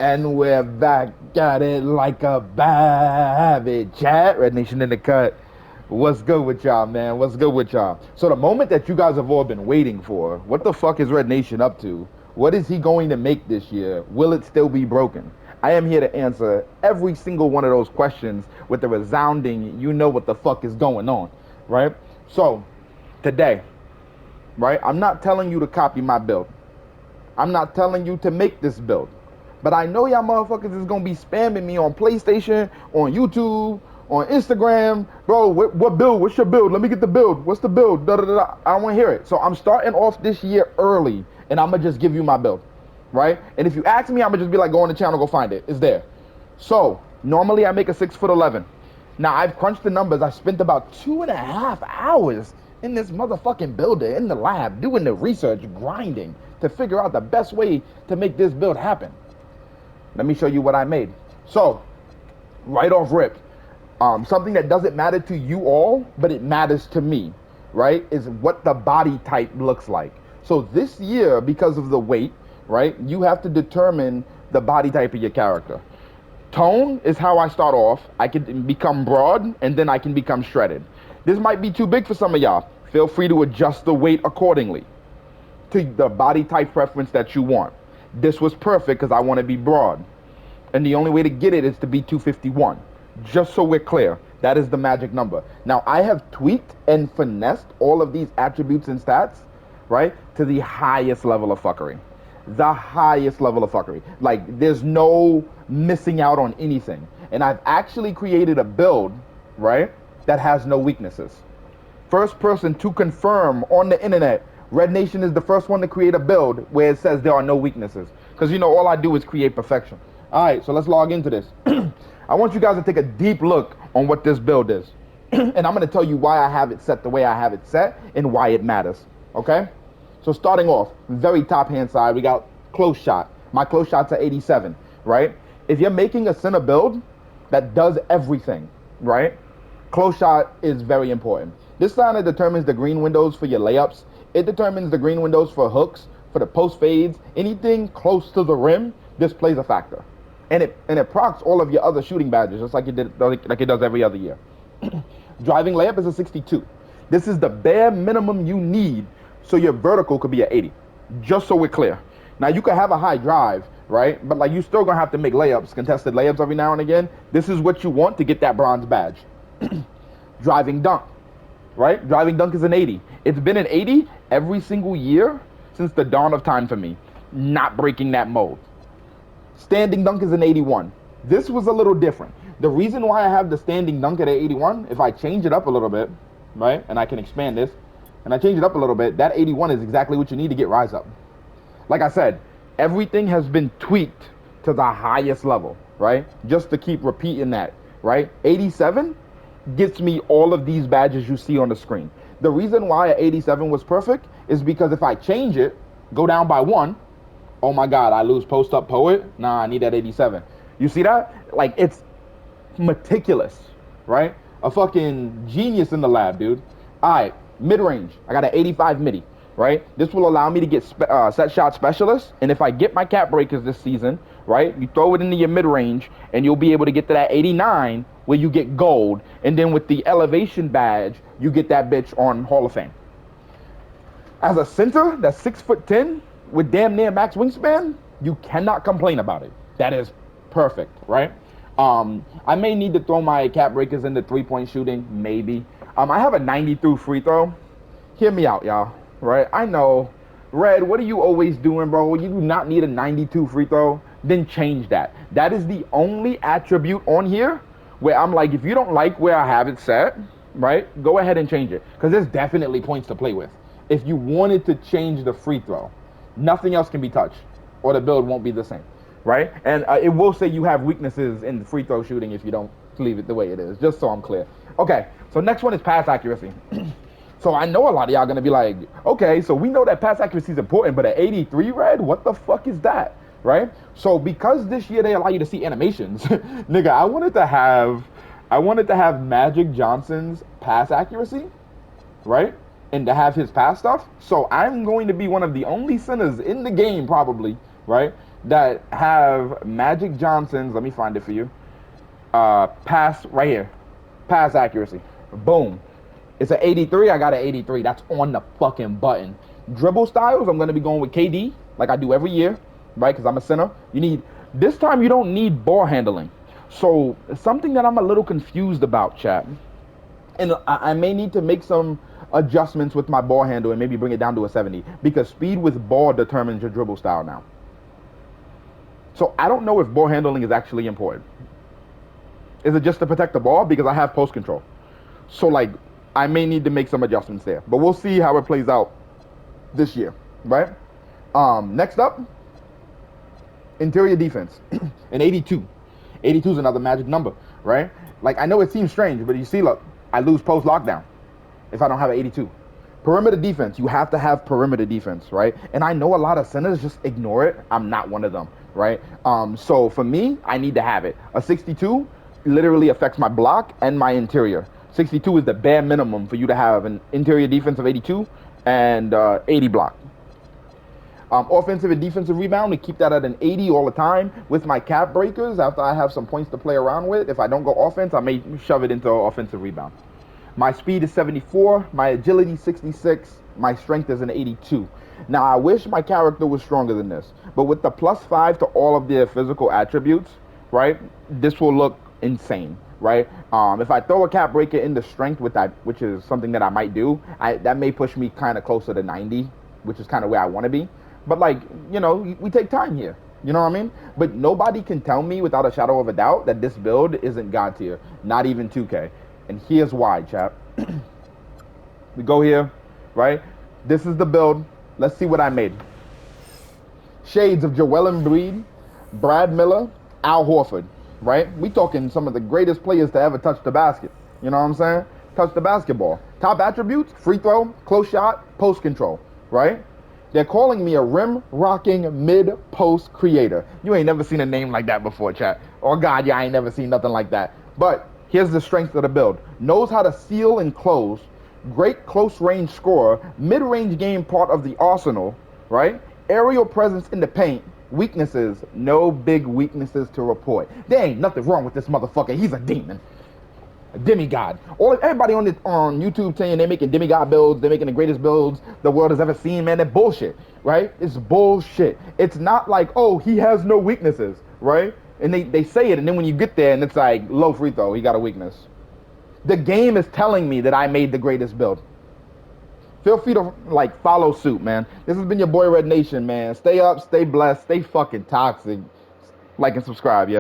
And we're back at it like a babbitt. Chat, Red Nation in the cut. What's good with y'all, man? What's good with y'all? So the moment that you guys have all been waiting for, what the fuck is Red Nation up to? What is he going to make this year? Will it still be broken? I am here to answer every single one of those questions with a resounding, you know what the fuck is going on, right? So, today, right, I'm not telling you to copy my build. I'm not telling you to make this build. But I know y'all motherfuckers is gonna be spamming me on PlayStation, on YouTube, on Instagram. Bro, what build? What's your build? Let me get the build. What's the build? Da, da, da, da. I don't wanna hear it. So I'm starting off this year early, and I'm gonna just give you my build, right? And if you ask me, I'm gonna just be like, go on the channel, go find it. It's there. So normally I make a 6'11". Now I've crunched the numbers. I spent about 2.5 hours in this motherfucking builder, in the lab, doing the research, grinding to figure out the best way to make this build happen. Let me show you what I made. So, right off rip, something that doesn't matter to you all, but it matters to me, right, is what the body type looks like. So this year, because of the weight, right, you have to determine the body type of your character. Tone is how I start off. I can become broad, and then I can become shredded. This might be too big for some of y'all. Feel free to adjust the weight accordingly to the body type preference that you want. This was perfect because I want to be broad. And the only way to get it is to be 251. Just so we're clear, that is the magic number. Now, I have tweaked and finessed all of these attributes and stats, right, to the highest level of fuckery. The highest level of fuckery. Like, there's no missing out on anything. And I've actually created a build, right, that has no weaknesses. First person to confirm on the internet, Red Nation is the first one to create a build where it says there are no weaknesses. Because, you know, all I do is create perfection. All right, so let's log into this. I want you guys to take a deep look on what this build is. And I'm going to tell you why I have it set the way I have it set and why it matters. Okay? So starting off, very top hand side, we got close shot. My close shot's at 87, right? If you're making a center build that does everything, right? Close shot is very important. This sign determines the green windows for your layups. It determines the green windows for hooks, for the post fades, anything close to the rim. This plays a factor, and it procs all of your other shooting badges, just like it does every other year. Driving layup is a 62. This is the bare minimum you need, so your vertical could be at 80. Just so we're clear. Now you can have a high drive, right? But like you still gonna have to make layups, contested layups every now and again. This is what you want to get that bronze badge. Driving dunk. Right? Driving dunk is an 80. It's been an 80 every single year since the dawn of time for me. Not breaking that mold. Standing dunk is an 81. This was a little different. The reason why I have the standing dunk at an 81, if I change it up a little bit, right, and I can expand this, and I change it up a little bit, that 81 is exactly what you need to get rise up. Like I said, everything has been tweaked to the highest level, right? Just to keep repeating that, right? 87 gets me all of these badges you see on the screen. The reason why a 87 was perfect is because if I change it, go down by 1, oh my God, I lose post-up poet. Nah, I need that 87. You see that? Like, it's meticulous, right? A fucking genius in the lab, dude. All right, mid-range. I got an 85 midi, right? This will allow me to get set shot specialist. And if I get my cap breakers this season, right, you throw it into your mid-range and you'll be able to get to that 89 where you get gold. And then with the elevation badge, you get that bitch on Hall of Fame. As a center that's 6'10" with damn near max wingspan, you cannot complain about it. That is perfect, right? I may need to throw my cap breakers into three-point shooting, maybe. I have a 92 free throw. Hear me out, y'all, right? I know, Red, what are you always doing, bro? You do not need a 92 free throw. Then change that. That is the only attribute on here where I'm like, if you don't like where I have it set, right, go ahead and change it. Because there's definitely points to play with. If you wanted to change the free throw, nothing else can be touched, or the build won't be the same, right? And it will say you have weaknesses in the free throw shooting if you don't leave it the way it is, just so I'm clear. Okay, so next one is pass accuracy. So I know a lot of y'all gonna be like, okay, so we know that pass accuracy is important, but at 83, Red, what the fuck is that, right? So because this year they allow you to see animations, nigga, I wanted to have Magic Johnson's pass accuracy, right? And to have his pass stuff. So I'm going to be one of the only centers in the game probably, right, that have Magic Johnson's. Let me find it for you. Pass right here. Pass accuracy. Boom. It's an 83. I got an 83. That's on the fucking button. Dribble styles, I'm going to be going with KD, like I do every year, right? Because I'm a center. This time you don't need ball handling. So, something that I'm a little confused about, chat, and I may need to make some adjustments with my ball handle and maybe bring it down to a 70, because speed with ball determines your dribble style now. So, I don't know if ball handling is actually important. Is it just to protect the ball? Because I have post control. So, like, I may need to make some adjustments there. But we'll see how it plays out this year, right? Next up, interior defense. An 82. 82 is another magic number, right? Like, I know it seems strange, but you see, look, I lose post lockdown if I don't have an 82. Perimeter defense, you have to have perimeter defense, right? And I know a lot of centers just ignore it. I'm not one of them, right? So for me, I need to have it. A 62 literally affects my block and my interior. 62 is the bare minimum for you to have an interior defense of 82 and 80 block. Offensive and defensive rebound, we keep that at an 80 all the time. With my cap breakers, after I have some points to play around with, if I don't go offense, I may shove it into offensive rebound. My speed is 74, my agility 66, my strength is an 82. Now, I wish my character was stronger than this, but with the +5 to all of their physical attributes, right, this will look insane, right? If I throw a cap breaker into strength with that, which is something that I might do, that may push me kind of closer to 90, which is kind of where I want to be. But, like, you know, we take time here. You know what I mean? But nobody can tell me without a shadow of a doubt that this build isn't God tier. Not even 2K. And here's why, chap. We go here, right? This is the build. Let's see what I made. Shades of Joel Embiid, Brad Miller, Al Horford, right? We talking some of the greatest players to ever touch the basket. You know what I'm saying? Touch the basketball. Top attributes, free throw, close shot, post control, right? They're calling me a rim-rocking mid-post creator. You ain't never seen a name like that before, chat. Oh, God, yeah, I ain't never seen nothing like that. But here's the strength of the build. Knows how to seal and close. Great close-range scorer. Mid-range game part of the arsenal, right? Aerial presence in the paint. Weaknesses. No big weaknesses to report. There ain't nothing wrong with this motherfucker. He's a demon. A demigod. Everybody on YouTube saying they're making demigod builds, they're making the greatest builds the world has ever seen, man. They're bullshit, right? It's bullshit. It's not like, oh, he has no weaknesses, right? And they say it, and then when you get there and it's like, low free throw, he got a weakness. The game is telling me that I made the greatest build. Feel free to, like, follow suit, man. This has been your boy Red Nation, man. Stay up, stay blessed, stay fucking toxic. Like and subscribe, yeah.